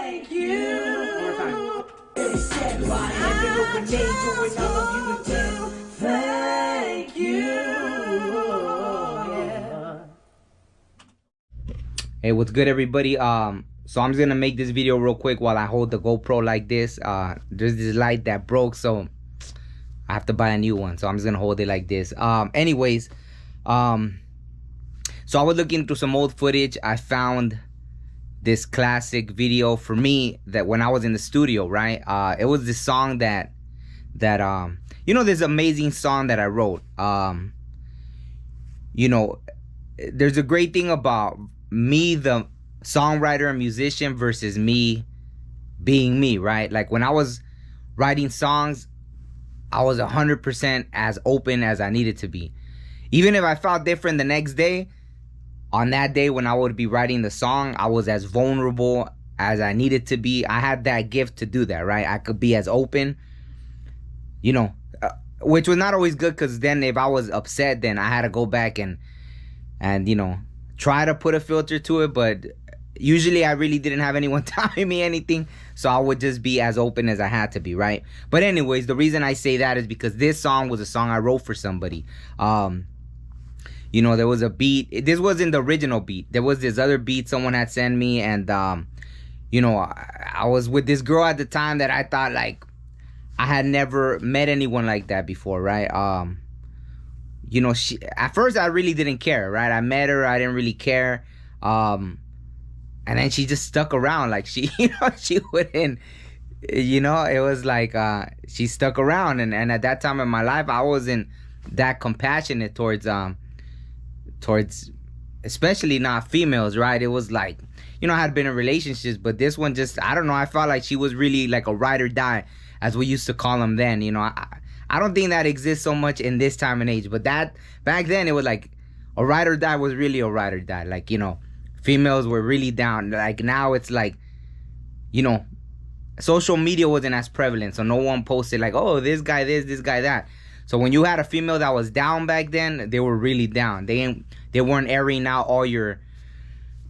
Thank you. One more time. Thank you. Hey, what's good, everybody? So I'm just gonna make this video real quick while I hold the GoPro like this. There's this light that broke, so I have to buy a new one. So I'm just gonna hold it like this. Anyways, so I was looking through some old footage. I found this classic video for me that when I was in the studio, right? It was this song that you know, this amazing song that I wrote. You know, there's a great thing about me, the songwriter and musician, versus me being me, right? Like when I was writing songs, I was 100% as open as I needed to be. Even if I felt different the next day, on that day when I would be writing the song, I was as vulnerable as I needed to be. I had that gift to do that, right? I could be as open, you know, which was not always good, because then if I was upset, then I had to go back and you know, try to put a filter to it. But usually I really didn't have anyone telling me anything, so I would just be as open as I had to be, right? But anyways, the reason I say that is because this song was a song I wrote for somebody. You know, there was a beat. This wasn't the original beat. There was this other beat someone had sent me, and you know, I was with this girl at the time that I thought, like, I had never met anyone like that before, right? You know, at first I really didn't care, right? I met her, I didn't really care. And then she just stuck around. Like, she, you know, she wouldn't, you know, it was like, she stuck around. And at that time in my life, I wasn't that compassionate towards especially not females, right? It was like, you know, I had been in relationships, but this one just, I don't know, I felt like she was really like a ride or die, as we used to call them then. You know, I don't think that exists so much in this time and age, but that back then it was like a ride or die was really a ride or die. Like, you know, females were really down. Like now it's like, you know, social media wasn't as prevalent, so no one posted like, oh, this guy this guy that. So when you had a female that was down back then, they were really down. They weren't airing out all your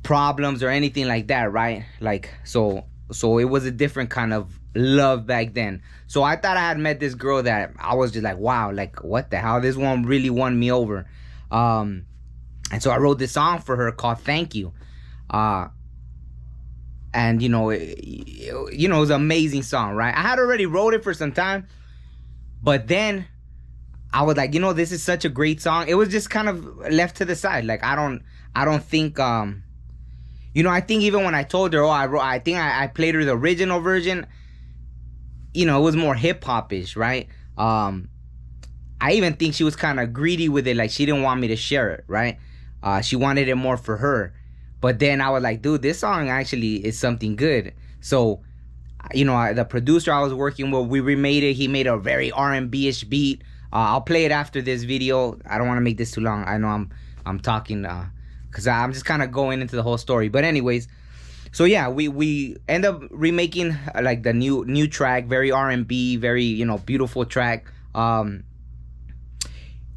problems or anything like that, right? Like, so it was a different kind of love back then. So I thought I had met this girl that I was just like, wow, like, what the hell? This one really won me over. And so I wrote this song for her called Thank You. And you know, it was an amazing song, right? I had already wrote it for some time, but then I was like, you know, this is such a great song. It was just kind of left to the side. Like, I don't think, you know, I think even when I told her, oh, I think I played her the original version, you know, it was more hip-hop-ish, right? I even think she was kind of greedy with it. Like, she didn't want me to share it, right? She wanted it more for her. But then I was like, dude, this song actually is something good. So, you know, the producer I was working with, we remade it. He made a very R&B-ish beat. I'll play it after this video. I don't want to make this too long. I know I'm talking because I'm just kind of going into the whole story. But anyways, so yeah, we end up remaking like the new track, very R&B, very, you know, beautiful track. It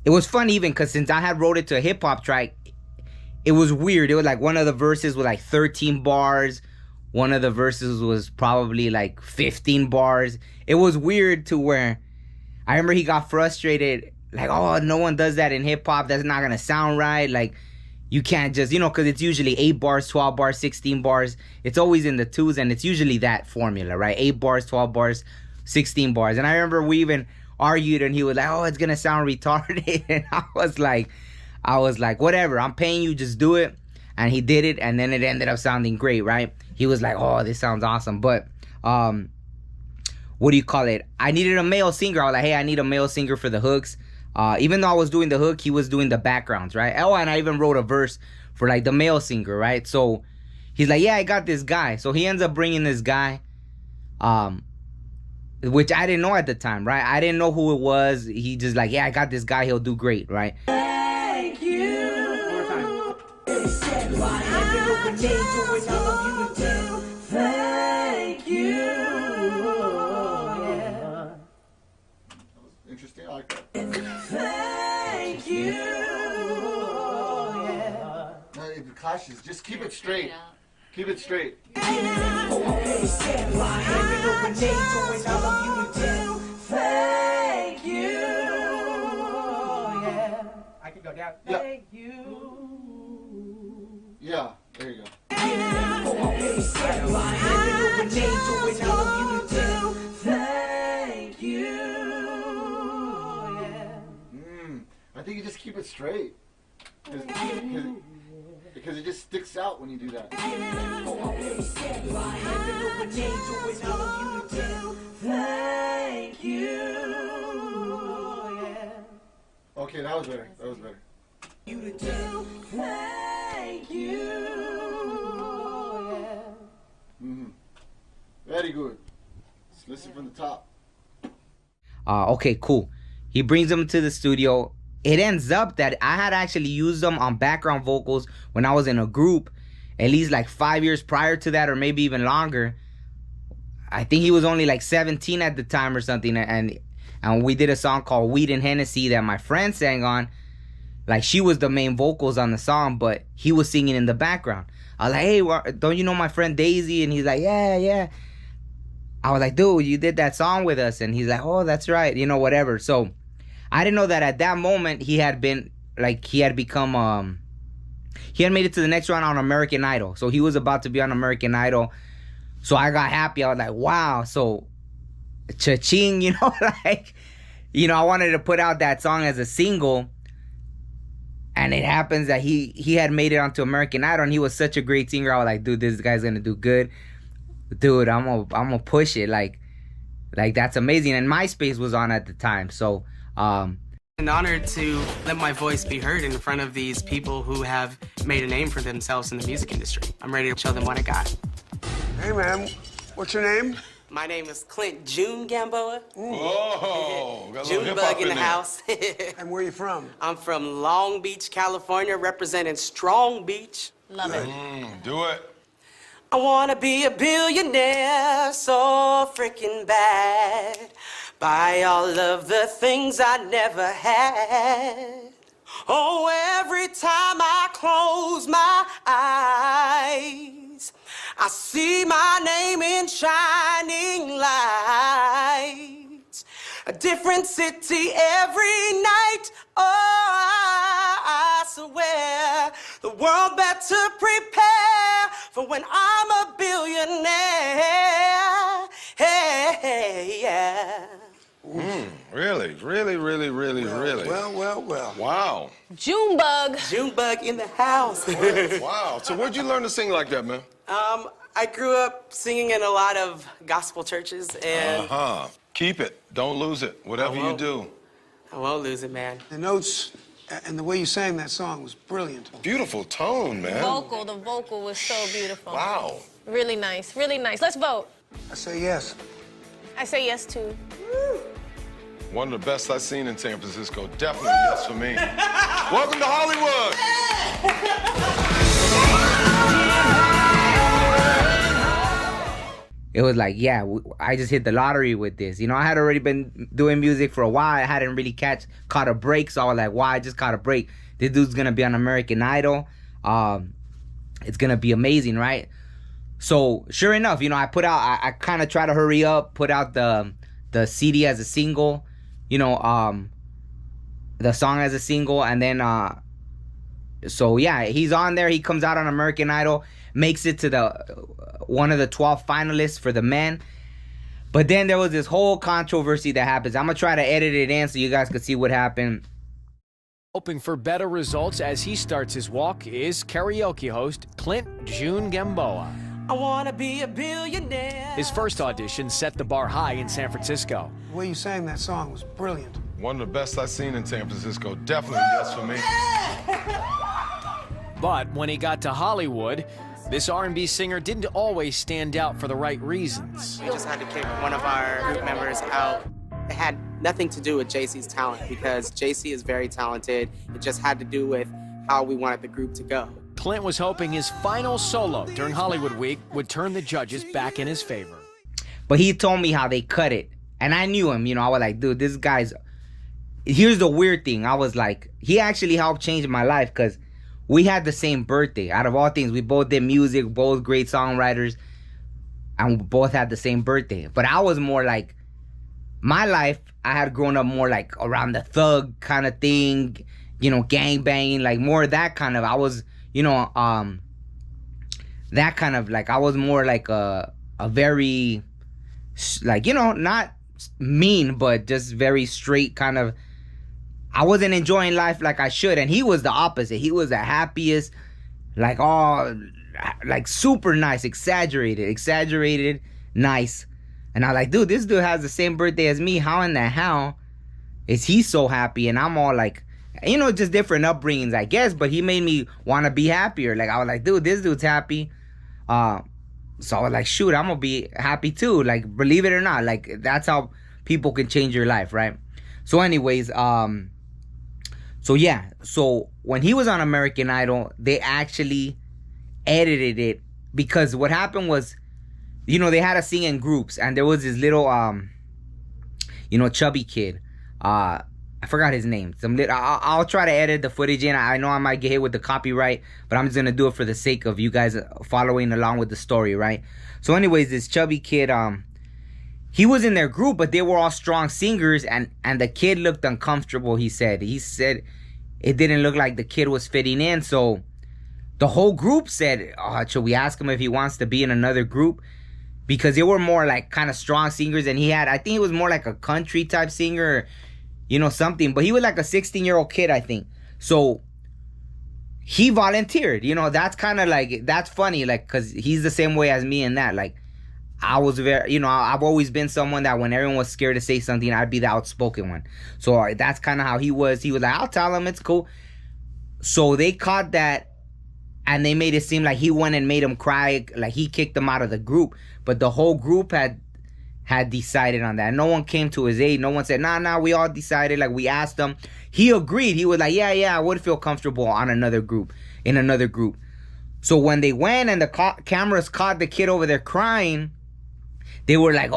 was fun even because since I had wrote it to a hip hop track, it was weird. It was like one of the verses was like 13 bars. One of the verses was probably like 15 bars. It was weird to where I remember he got frustrated. Like, oh, no one does that in hip hop. That's not going to sound right. Like, you can't just, you know, because it's usually 8 bars, 12 bars, 16 bars. It's always in the twos, and it's usually that formula, right? 8 bars, 12 bars, 16 bars. And I remember we even argued, and he was like, oh, it's going to sound retarded. And I was like, whatever, I'm paying you, just do it. And he did it, and then it ended up sounding great, right? He was like, oh, this sounds awesome. But, what do you call it? I needed a male singer. I was like, hey, I need a male singer for the hooks. Even though I was doing the hook, he was doing the backgrounds, right? Oh, and I even wrote a verse for like the male singer, right? So he's like, yeah, I got this guy. So he ends up bringing this guy, which I didn't know at the time, right? I didn't know who it was. He just like, yeah, I got this guy. He'll do great, right? Thank you. One more time. Thank you. Interesting, I like that. Thank you. No, it clashes. Just keep it straight. Keep it straight. Thank Thank you. Yeah. I can go down. Yeah. Thank you. Yeah, there you go. Thank you. Yeah. I think you just keep it straight. Because it just sticks out when you do that. Thank you. Yeah. Okay, that was better. That was better. Thank you. Yeah. Very good. Let's listen from the top. Okay, cool. He brings them to the studio. It ends up that I had actually used them on background vocals when I was in a group, at least like 5 years prior to that, or maybe even longer. I think he was only like 17 at the time or something, and we did a song called Weed and Hennessy that my friend sang on. Like, she was the main vocals on the song, but he was singing in the background. I was like, hey, don't you know my friend Daisy? And he's like, yeah. I was like, dude, you did that song with us. And he's like, oh, that's right, whatever. So I didn't know that at that moment he had made it to the next round on American Idol. So he was about to be on American Idol. So I got happy. I was like, wow. So cha-ching, I wanted to put out that song as a single. And it happens that he had made it onto American Idol, and he was such a great singer. I was like, dude, this guy's gonna do good. Dude, I'm gonna push it. Like that's amazing. And MySpace was on at the time. So An honor to let my voice be heard in front of these people who have made a name for themselves in the music industry. I'm ready to show them what I got. Hey, man, what's your name? My name is Clint June Gamboa. Whoa, got a little June hip-hop Bug in the there. house. And where are you from? I'm from Long Beach, California, representing Strong Beach. Love it. Do it. I wanna be a billionaire so freaking bad. Buy all of the things I never had. Oh, every time I close my eyes, I see my name in shining lights. A different city every night. Oh, I swear the world better prepare for when I'm a billionaire. Hey, yeah. Really? Well. Wow. Junebug. June Bug in the house. Wow. So where'd you learn to sing like that, man? I grew up singing in a lot of gospel churches, and Keep it. Don't lose it. Whatever you won't. do. I won't lose it, man. The notes and the way you sang that song was brilliant. Beautiful tone, man. The vocal was so beautiful. Wow. Really nice, really nice. Let's vote. I say yes. I say yes too. One of the best I've seen in San Francisco. Definitely yes for me. Welcome to Hollywood. it was like, yeah, I just hit the lottery with this. I had already been doing music for a while. I hadn't really caught a break. So I was like, wow, I just caught a break. This dude's going to be on American Idol. It's going to be amazing, right? So sure enough, I kind of try to hurry up, put out the CD as a single, the song as a single. And then, so yeah, he's on there. He comes out on American Idol, makes it to one of the 12 finalists for the men. But then there was this whole controversy that happens. I'm going to try to edit it in so you guys can see what happened. Hoping for better results as he starts his walk is karaoke host Clint June Gamboa. I wanna be a billionaire. His first audition set the bar high in San Francisco. The way you sang that song was brilliant. One of the best I've seen in San Francisco. Definitely yes for me. But when he got to Hollywood, this R&B singer didn't always stand out for the right reasons. We just had to kick one of our group members out. It had nothing to do with JC's talent because JC is very talented. It just had to do with how we wanted the group to go. Clint was hoping his final solo during Hollywood Week would turn the judges back in his favor. But he told me how they cut it. And I knew him, I was like, dude, this guy's... Here's the weird thing. I was like, he actually helped change my life because we had the same birthday. Out of all things, we both did music, both great songwriters. and we both had the same birthday. But I was more like, my life, I had grown up more like around the thug kind of thing, gang banging, like more of that kind of. I was, that kind of like, I was more like a very, like, not mean, but just very straight kind of. I wasn't enjoying life like I should, and he was the opposite. He was the happiest, like, like super nice, exaggerated nice. And I'm like, dude, this dude has the same birthday as me. How in the hell is he so happy? And I'm all like, just different upbringings, I guess. But he made me want to be happier. Like, I was like, dude, this dude's happy. So I was like, shoot, I'm going to be happy too. Like, believe it or not. Like, that's how people can change your life, right? So anyways, so yeah. So when he was on American Idol, they actually edited it. Because what happened was, they had to sing in groups, and there was this little, chubby kid. I forgot his name. I'll try to edit the footage in. I know I might get hit with the copyright, but I'm just gonna do it for the sake of you guys following along with the story, right? So, anyways, this chubby kid, he was in their group, but they were all strong singers, and the kid looked uncomfortable. He said it didn't look like the kid was fitting in. So the whole group said, should we ask him if he wants to be in another group? Because they were more like kind of strong singers, and I think he was more like a country type singer, something. But he was like a 16-year-old kid, I think. So he volunteered. That's kind of like, that's funny, like, because he's the same way as me in that. Like, I was very, I've always been someone that when everyone was scared to say something, I'd be the outspoken one. So that's kind of how he was. He was like, I'll tell him, it's cool. So they caught that. And they made it seem like he went and made him cry, like he kicked him out of the group. But the whole group had decided on that. No one came to his aid. No one said, nah, we all decided. Like, we asked him. He agreed. He was like, yeah, I would feel comfortable in another group. So when they went and the cameras caught the kid over there crying, they were like,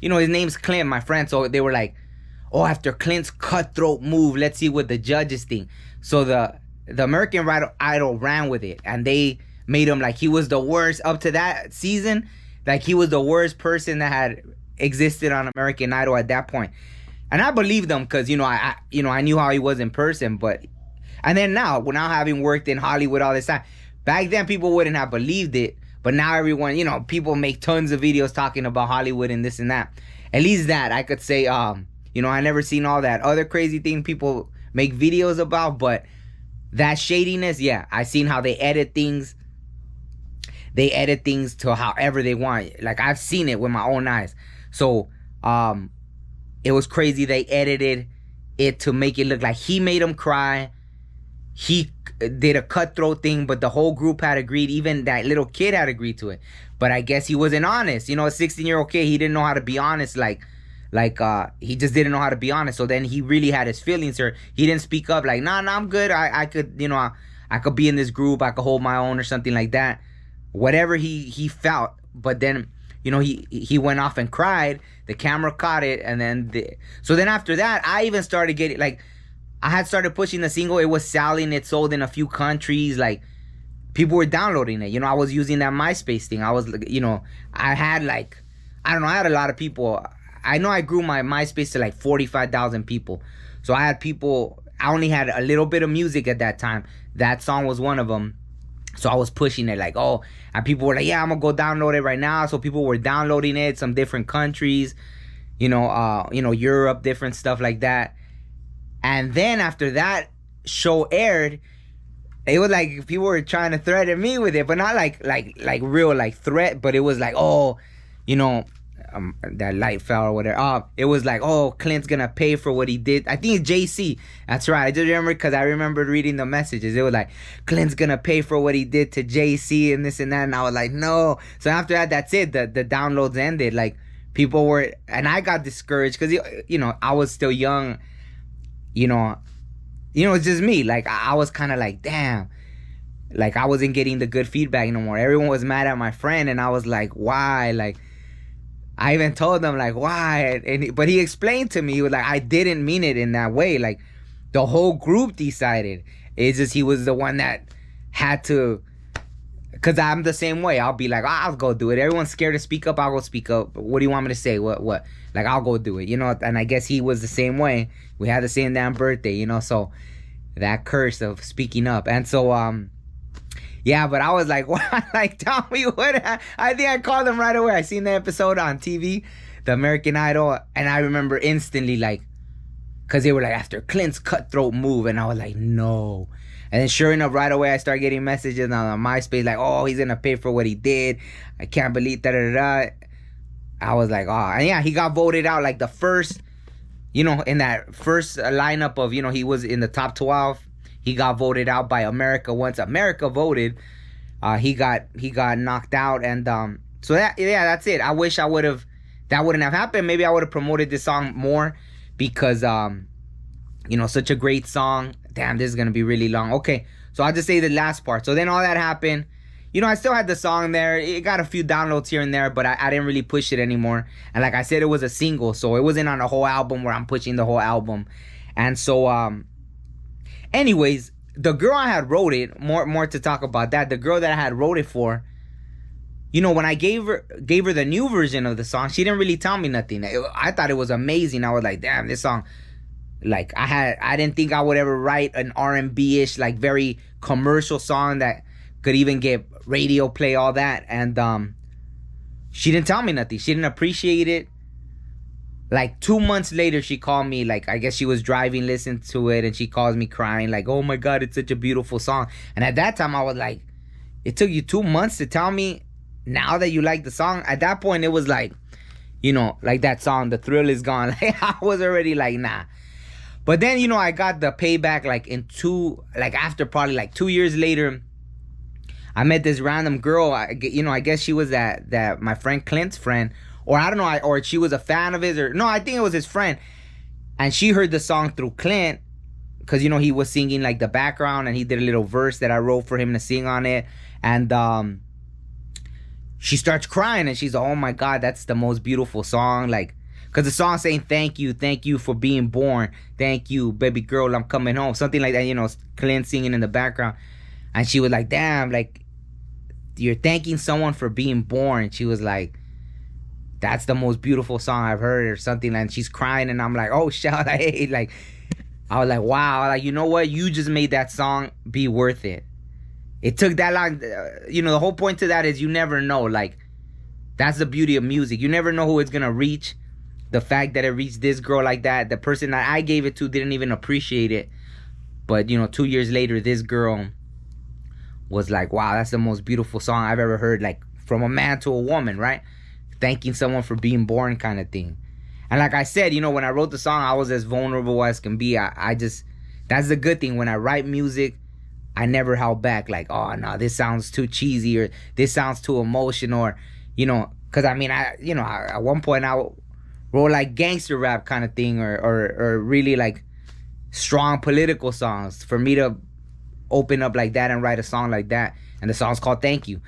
his name's Clint, my friend. So they were like, after Clint's cutthroat move, let's see what the judges think. So the American Idol ran with it, and they made him like he was the worst up to that season. Like, he was the worst person that had existed on American Idol at that point. And I believed them because, I knew how he was in person. And then now having worked in Hollywood all this time, back then people wouldn't have believed it. But now everyone, people make tons of videos talking about Hollywood and this and that. At least that I could say, I never seen all that other crazy thing people make videos about, but that shadiness, yeah, I seen how they edit things. They edit things to however they want. Like, I've seen it with my own eyes. So, it was crazy. They edited it to make it look like he made him cry. He did a cutthroat thing, but the whole group had agreed. Even that little kid had agreed to it. But I guess he wasn't honest. A 16-year-old kid, he didn't know how to be honest. He just didn't know how to be honest. So then he really had his feelings hurt. He didn't speak up like, nah, I'm good. I could, I could be in this group. I could hold my own or something like that. Whatever he felt. But then, he went off and cried. The camera caught it. And then, so then after that, I even started getting, like, I had started pushing the single. It was selling. It sold in a few countries. Like, people were downloading it. I was using that MySpace thing. I was, I had like, I don't know, I had a lot of people. I know I grew my MySpace to like 45,000 people. So I had people, I only had a little bit of music at that time. That song was one of them. So I was pushing it like, and people were like, yeah, I'm going to go download it right now. So people were downloading it, some different countries, Europe, different stuff like that. And then after that show aired, it was like people were trying to threaten me with it, but not like real like threat, but it was like, that light fell or whatever. It was like, Clint's gonna pay for what he did. I think it's JC. That's right. I just remember because I remembered reading the messages. It was like, Clint's gonna pay for what he did to JC and this and that. And I was like, no. So after that, that's it. The downloads ended. Like, people were, and I got discouraged because I was still young. It's just me. Like, I was kind of like, damn. Like, I wasn't getting the good feedback no more. Everyone was mad at my friend, and I was like, why? Like, I even told them, like, why? But he explained to me, he was like, I didn't mean it in that way. Like, the whole group decided. It's just he was the one that had to Cause I'm the same way. I'll be like, I'll go do it. Everyone's scared to speak up. I'll go speak up. What do you want me to say? What? Like, I'll go do it. You know. And I guess he was the same way. We had the same damn birthday. You know. So that curse of speaking up. And so yeah. But I was like, what? Like, tell me what. I think I called him right away. I seen the episode on TV, the American Idol, and I remember instantly like, cause they were like after Clint's cutthroat move, and I was like, no. And then sure enough, right away, I started getting messages on MySpace like, oh, he's going to pay for what he did. I can't believe that. I was like, oh. And yeah, he got voted out like the first, you know, in that first lineup of, you know, he was in the top 12. He got voted out by America. Once America voted, he got knocked out. And so that's it. I wish that wouldn't have happened. Maybe I would have promoted this song more because, you know, such a great song. Damn, this is going to be really long. Okay, so I'll just say the last part. So then all that happened. You know, I still had the song there. It got a few downloads here and there, but I didn't really push it anymore. And like I said, it was a single, so it wasn't on the whole album where I'm pushing the whole album. And so, anyways, the girl I had wrote it, more to talk about that. The girl that I had wrote it for, you know, when I gave her the new version of the song, she didn't really tell me nothing. I thought it was amazing. I was like, damn, this song... Like, I didn't think I would ever write an R&B-ish, like, very commercial song that could even get radio play, all that. And she didn't tell me nothing. She didn't appreciate it. Like, 2 months later, she called me. Like, I guess she was driving, listening to it, and she calls me crying. Like, oh, my God, it's such a beautiful song. And at that time, I was like, it took you 2 months to tell me now that you like the song? At that point, it was like, you know, like that song, The Thrill Is Gone. Like, I was already like, nah. But then, you know, I got the payback like after probably like 2 years later. I met this random girl. I guess she was that my friend Clint's friend, or I don't know, or she was a fan of his, or no, I think it was his friend. And she heard the song through Clint, because, you know, he was singing like the background, and he did a little verse that I wrote for him to sing on it. And she starts crying, and she's like, oh my God, that's the most beautiful song. Like, because the song's saying, thank you for being born. Thank you, baby girl, I'm coming home. Something like that, you know, Clint singing in the background. And she was like, damn, like, you're thanking someone for being born. She was like, that's the most beautiful song I've heard, or something. And she's crying, and I'm like, oh, shit. Like, I was like, wow. Like, you know what? You just made that song be worth it. It took that long. You know, the whole point to that is you never know. Like, that's the beauty of music. You never know who it's going to reach. The fact that it reached this girl like that, the person that I gave it to didn't even appreciate it. But, you know, 2 years later, this girl was like, wow, that's the most beautiful song I've ever heard. Like, from a man to a woman, right? Thanking someone for being born kind of thing. And like I said, you know, when I wrote the song, I was as vulnerable as can be. I just, that's the good thing. When I write music, I never held back. Like, oh, no, this sounds too cheesy, or this sounds too emotional, or, you know, because I mean, at one point I wrote like gangster rap kind of thing, or really like strong political songs for me to open up like that and write a song like that. And the song's called Thank You.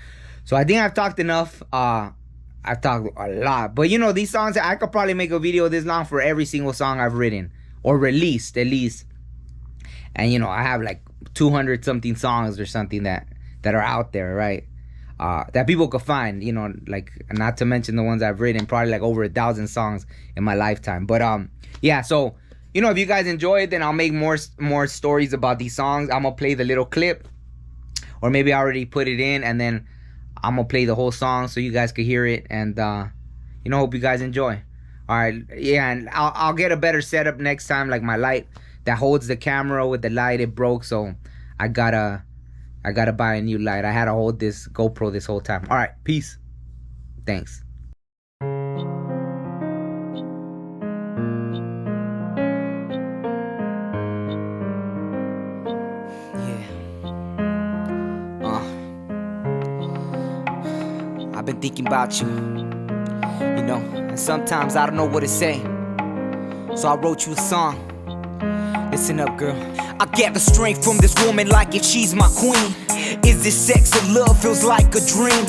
So I think I've talked enough. I've talked a lot. But, you know, these songs, I could probably make a video this long for every single song I've written or released at least. And, you know, I have like 200 something songs or something that are out there, right? That people could find, you know, like, not to mention the ones I've written, probably like over 1,000 songs in my lifetime. But yeah, so, you know, if you guys enjoy it, then I'll make more stories about these songs. I'm gonna play the little clip, or maybe I already put it in, and then I'm gonna play the whole song so you guys could hear it. And you know, hope you guys enjoy. All right, yeah, and I'll get a better setup next time. Like, my light that holds the camera with the light, it broke, so I gotta buy a new light. I had to hold this GoPro this whole time. All right, peace. Thanks. I've been thinking about you, you know, and sometimes I don't know what to say. So I wrote you a song. Listen up, girl. I gather strength from this woman like if she's my queen. Is this sex or love? Feels like a dream.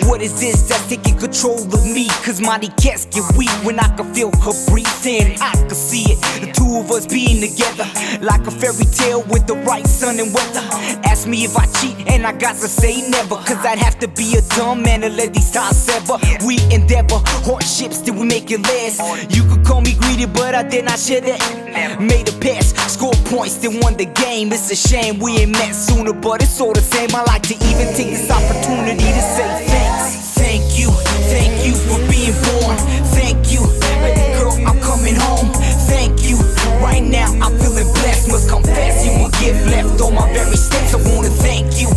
What is this that's taking control of me? Cause my cats get weak when I can feel her breathing. I can see it, the two of us being together, like a fairy tale with the right sun and weather. Ask me if I cheat and I got to say never, cause I'd have to be a dumb man to let these ties sever. We endeavor, hardships till we make it last. You could call me greedy, but I did not share that. Made a pass, score points, then won the game. It's a shame we ain't met sooner, but it's all the same. I like to even take this opportunity to say thanks. Thank you for being born. Thank you, baby girl, I'm coming home. Thank you, right now I'm feeling blessed. Must confess, you a gift left on my very steps. I wanna thank you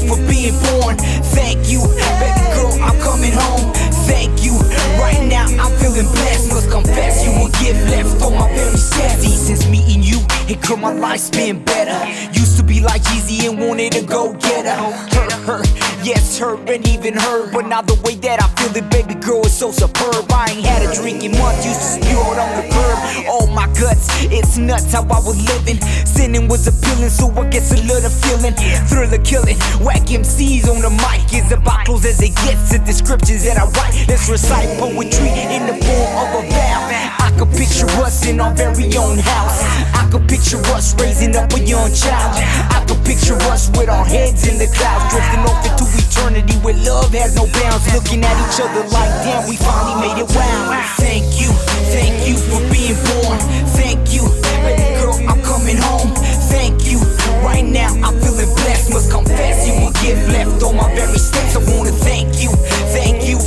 for being born. Thank you, baby girl, I'm coming home. Thank you, right now I'm feeling blessed. Must confess, you a gift left on my very steps. Since meeting you, it girl, my life's been better. Used to be like Easy and wanted to go get her. Yes, her and even her. But now the way that I feel it, baby girl, is so superb. I ain't had a drink in months, used to spew out on the curb. Oh my guts, it's nuts how I was living. Sinning was appealing, so I guess a little feeling. Thriller killing, whack MCs on the mic is about close as it gets to descriptions that I write. Let's recite poetry in the form of a vow. I could picture us in our very own house. I could picture us raising up a young child. I could picture us with our heads in the clouds, drifting off into eternity where love has no bounds. Looking at each other like, damn, we finally made it. Wow. Thank you for being born. Thank you, baby girl, I'm coming home. Thank you, right now I'm feeling blessed. Must confess, you a gift left on my very steps. I wanna thank you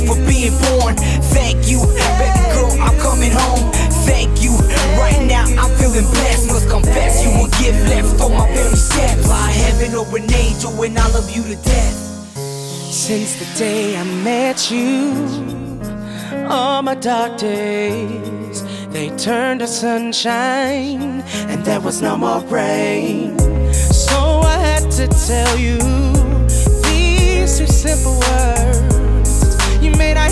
for being born. Thank you, baby girl, I'm coming home. Thank you, right now I'm feeling blessed. Must confess, you a gift left on my very steps. Fly heaven or an angel, and I love you to death. Since the day I met you, all my dark days, they turned to sunshine, and there was no more rain. So I had to tell you these two simple words. You made our